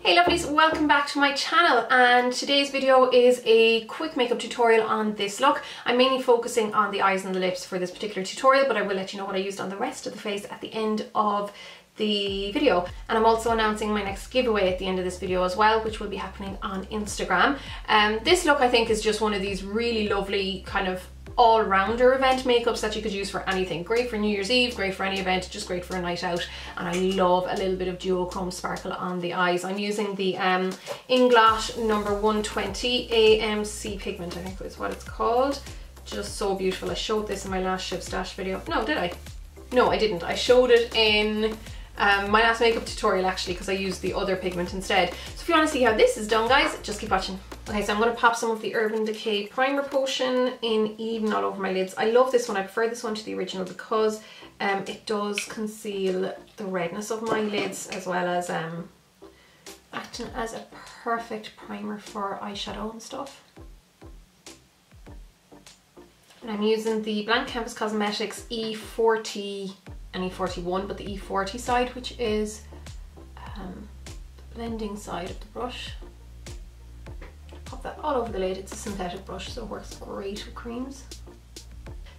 Hey lovelies, welcome back to my channel, and today's video is a quick makeup tutorial on this look. I'm mainly focusing on the eyes and the lips for this particular tutorial, but I will let you know what I used on the rest of the face at the end of the video. And I'm also announcing my next giveaway at the end of this video as well, which will be happening on Instagram. This look I think is just one of these really lovely kind of all-rounder event makeups that you could use for anything. Great for New Year's Eve, great for any event, just great for a night out. And I love a little bit of DuoChrome sparkle on the eyes. I'm using the Inglot number 120 AMC pigment, I think is what it's called. Just so beautiful. I showed this in my last Shiv Stash video. No, did I? No, I didn't. I showed it in my last makeup tutorial actually, because I used the other pigment instead. So if you want to see how this is done, guys, just keep watching. Okay, so I'm going to pop some of the Urban Decay Primer Potion in even all over my lids. I love this one. I prefer this one to the original because it does conceal the redness of my lids, as well as acting as a perfect primer for eyeshadow and stuff. And I'm using the Blank Canvas Cosmetics E40 and E41, but the E40 side, which is the blending side of the brush. Pop that all over the lid. It's a synthetic brush, so it works great with creams.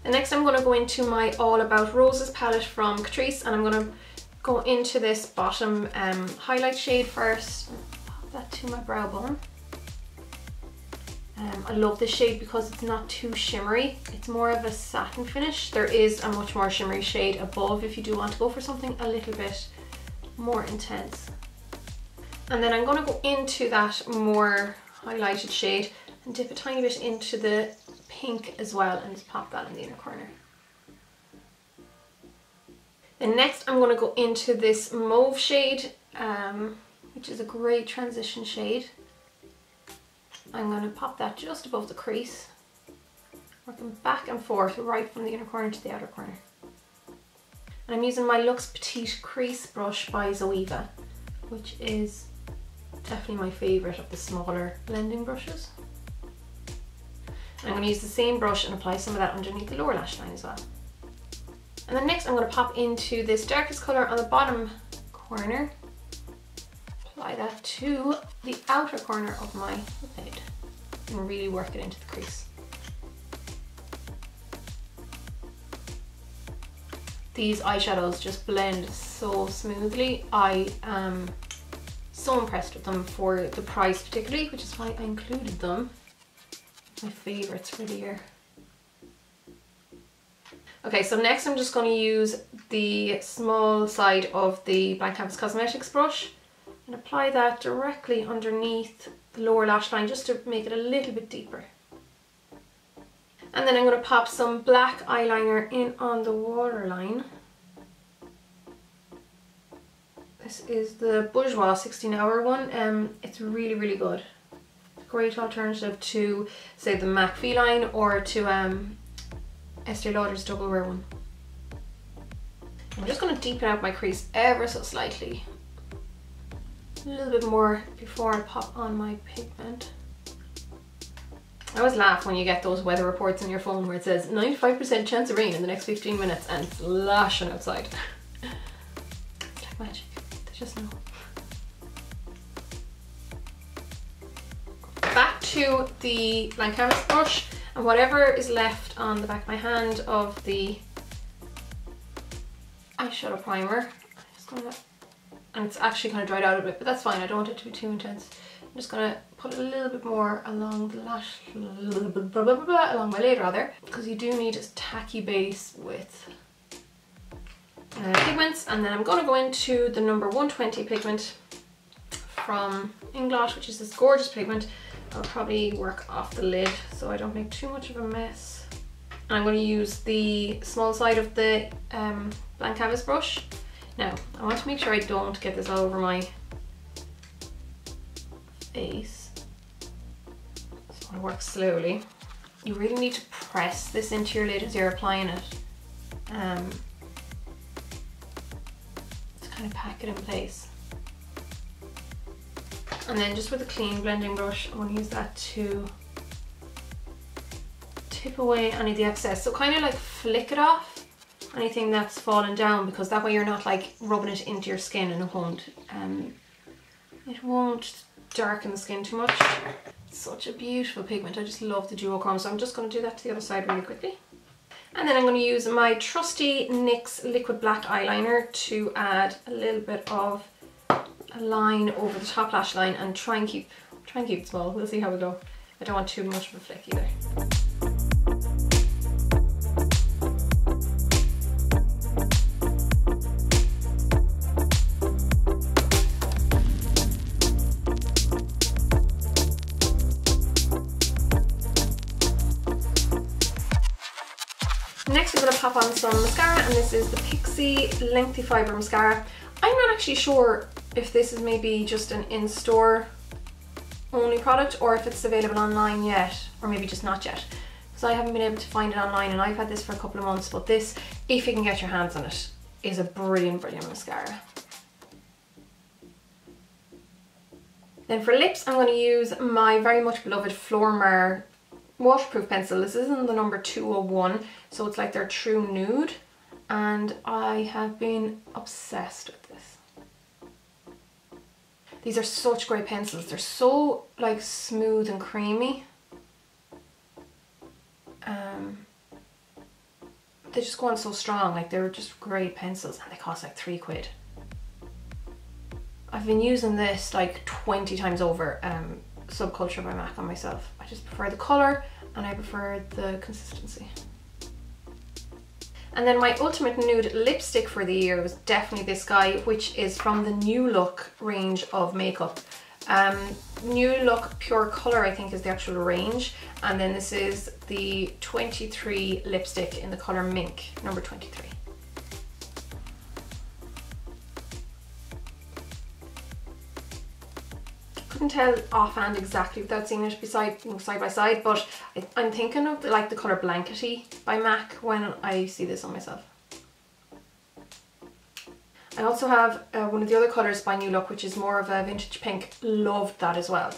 And next I'm going to go into my All About Roses palette from Catrice, and I'm going to go into this bottom highlight shade first. Pop that to my brow bone. I love this shade because it's not too shimmery. It's more of a satin finish. There is a much more shimmery shade above if you do want to go for something a little bit more intense. And then I'm going to go into that more highlighted shade and dip a tiny bit into the pink as well, and just pop that in the inner corner. Then next I'm going to go into this mauve shade, which is a great transition shade. I'm going to pop that just above the crease, working back and forth right from the inner corner to the outer corner. And I'm using my Luxe Petite Crease brush by Zoeva, which is definitely my favourite of the smaller blending brushes. And I'm going to use the same brush and apply some of that underneath the lower lash line as well. And then next I'm going to pop into this darkest colour on the bottom corner. Apply that to the outer corner of my lid and really work it into the crease. These eyeshadows just blend so smoothly. I am so impressed with them for the price particularly, which is why I included them. My favourites for the year. Okay, so next I'm just going to use the small side of the Blank Canvas Cosmetics brush and apply that directly underneath the lower lash line just to make it a little bit deeper. And then I'm going to pop some black eyeliner in on the waterline. This is the Bourjois 16-hour one. It's really, really good. Great alternative to, say, the MAC Feline or to Estee Lauder's Double Wear one. I'm just going to deepen out my crease ever so slightly. A little bit more before I pop on my pigment. I always laugh when you get those weather reports on your phone where it says 95% chance of rain in the next 15 minutes and it's lashing outside. It's like magic. They just know. Back to the Blank Canvas brush, and whatever is left on the back of my hand of the eyeshadow primer, I'm just gonna, and it's actually kind of dried out a bit, but that's fine, I don't want it to be too intense. I'm just going to put a little bit more along the lash, along my lid rather, because you do need a tacky base with pigments. And then I'm going to go into the number 120 pigment from Inglot, which is this gorgeous pigment. I'll probably work off the lid so I don't make too much of a mess. And I'm going to use the small side of the Blank Canvas brush. Now, I want to make sure I don't get this all over my face. So I work slowly. You really need to press this into your lid as you're applying it. To kind of pack it in place. And then just with a clean blending brush, I'm going to use that to tip away any of the excess. So kind of like flick it off anything that's fallen down, because that way you're not like rubbing it into your skin and it won't It won't darken the skin too much. It's such a beautiful pigment. I just love the DuoChrome, so I'm just going to do that to the other side really quickly. And then I'm going to use my trusty NYX liquid black eyeliner to add a little bit of a line over the top lash line and try and keep it small. We'll see how we go. I don't want too much of a flick either. Next we're going to pop on some mascara, and this is the Pixie Lengthy Fibre Mascara. I'm not actually sure if this is maybe just an in-store only product or if it's available online yet, or maybe just not yet, because I haven't been able to find it online, and I've had this for a couple of months. But this, if you can get your hands on it, is a brilliant, brilliant mascara. Then for lips, I'm going to use my very much beloved Flormar waterproof pencil. This isn't the number 201, so it's like their true nude, and I have been obsessed with this. These are such great pencils. They're so like smooth and creamy. They just go on so strong. Like, they're just great pencils, and they cost like £3. I've been using this like 20 times over. Subculture by MAC on myself. I just prefer the colour and I prefer the consistency. And then my ultimate nude lipstick for the year was definitely this guy, which is from the New Look range of makeup. New Look Pure Colour, I think, is the actual range, and then this is the 23 lipstick in the colour Mink, number 23. Couldn't tell offhand exactly without seeing it side by side, but I'm thinking of like the colour Blankety by MAC when I see this on myself. I also have one of the other colours by New Look, which is more of a vintage pink. Loved that as well,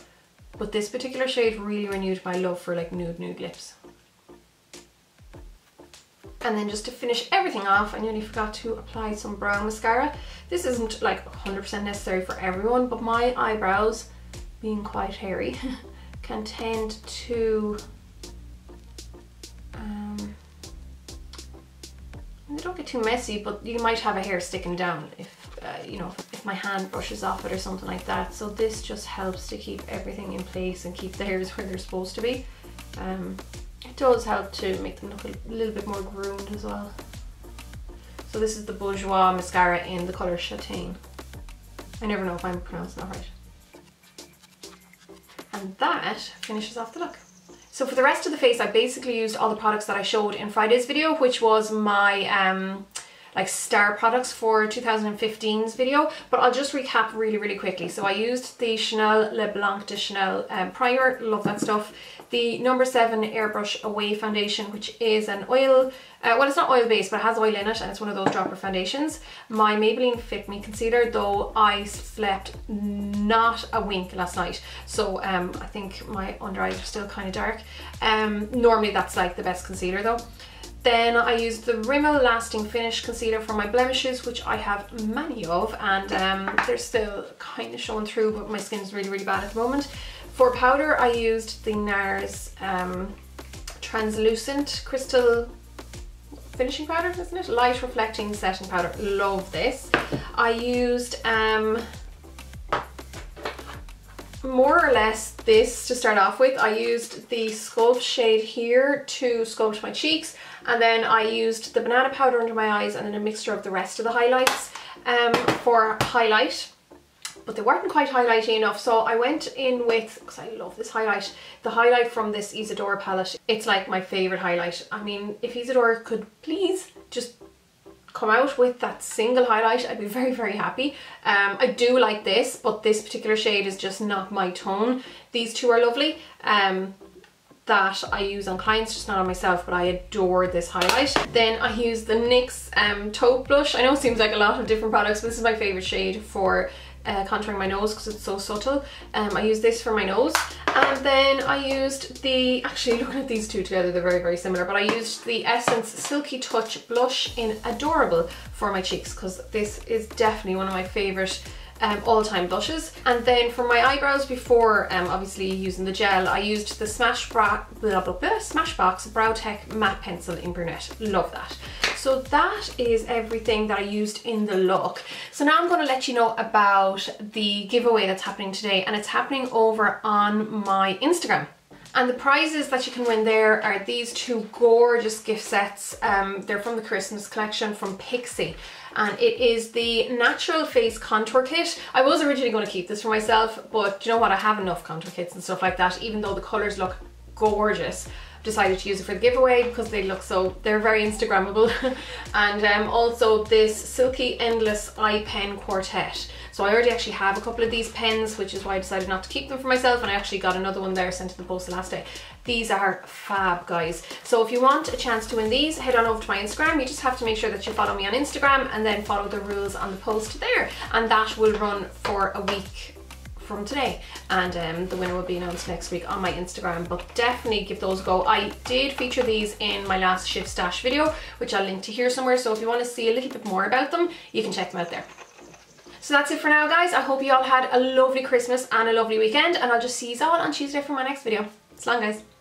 but this particular shade really renewed my love for like nude lips. And then just to finish everything off, I nearly forgot to apply some brow mascara. This isn't like 100% necessary for everyone, but my eyebrows, being quite hairy, can tend to they don't get too messy, but you might have a hair sticking down if you know, if my hand brushes off it or something like that. So this just helps to keep everything in place and keep the hairs where they're supposed to be. It does help to make them look a little bit more groomed as well. So this is the Bourjois mascara in the colour Châtain. I never know if I'm pronouncing that right. And that finishes off the look. So for the rest of the face, I basically used all the products that I showed in Friday's video, which was my like star products for 2015's video, but I'll just recap really quickly. So I used the Chanel Le Blanc de Chanel primer, love that stuff. The number 7 Airbrush Away foundation, which is an oil, well, it's not oil based, but it has oil in it, and it's one of those dropper foundations. My Maybelline Fit Me concealer, though I slept not a wink last night, so I think my under eyes are still kind of dark. Normally that's like the best concealer though. Then I used the Rimmel Lasting Finish concealer for my blemishes, which I have many of, and they're still kind of showing through, but my skin is really bad at the moment. For powder, I used the NARS Translucent Crystal Finishing Powder, isn't it? Light Reflecting Setting Powder. Love this. I used more or less this to start off with. I used the Sculpt shade here to sculpt my cheeks, and then I used the banana powder under my eyes, and then a mixture of the rest of the highlights for highlight. But they weren't quite highlighty enough, so I went in with, because I love this highlight, the highlight from this Isadora palette. It's like my favourite highlight. I mean, if Isadora could please just come out with that single highlight, I'd be very happy. I do like this, but this particular shade is just not my tone. These two are lovely. That I use on clients, just not on myself, but I adore this highlight. Then I use the NYX Taupe Blush. I know it seems like a lot of different products, but this is my favourite shade for contouring my nose because it's so subtle. I use this for my nose, and then I used the, actually looking at these two together, they're very similar, but I used the Essence Silky Touch Blush in Adorable for my cheeks, because this is definitely one of my favourite all-time blushes. And then for my eyebrows, before obviously using the gel, I used the Smashbox Brow Tech Matte Pencil in Brunette. Love that. So that is everything that I used in the look. So now I'm going to let you know about the giveaway that's happening today, and it's happening over on my Instagram. And the prizes that you can win there are these two gorgeous gift sets. They're from the Christmas collection from Pixie. And it is the Natural Face Contour Kit. I was originally going to keep this for myself, but you know what? I have enough contour kits and stuff like that, even though the colours look gorgeous. Decided to use it for the giveaway because they look they're very Instagrammable. And also this Silky Endless Eye Pen Quartet. So I already actually have a couple of these pens, which is why I decided not to keep them for myself, and I actually got another one there sent to the post the last day. These are fab, guys. So if you want a chance to win these, head on over to my Instagram. You just have to make sure that you follow me on Instagram and then follow the rules on the post there, and that will run for a week from today, and the winner will be announced next week on my Instagram. But definitely give those a go. I did feature these in my last Shiv Stash video, which I'll link to here somewhere, so if you want to see a little bit more about them, you can check them out there. So that's it for now, guys. I hope you all had a lovely Christmas and a lovely weekend, and I'll just see you all on Tuesday for my next video. So long, guys.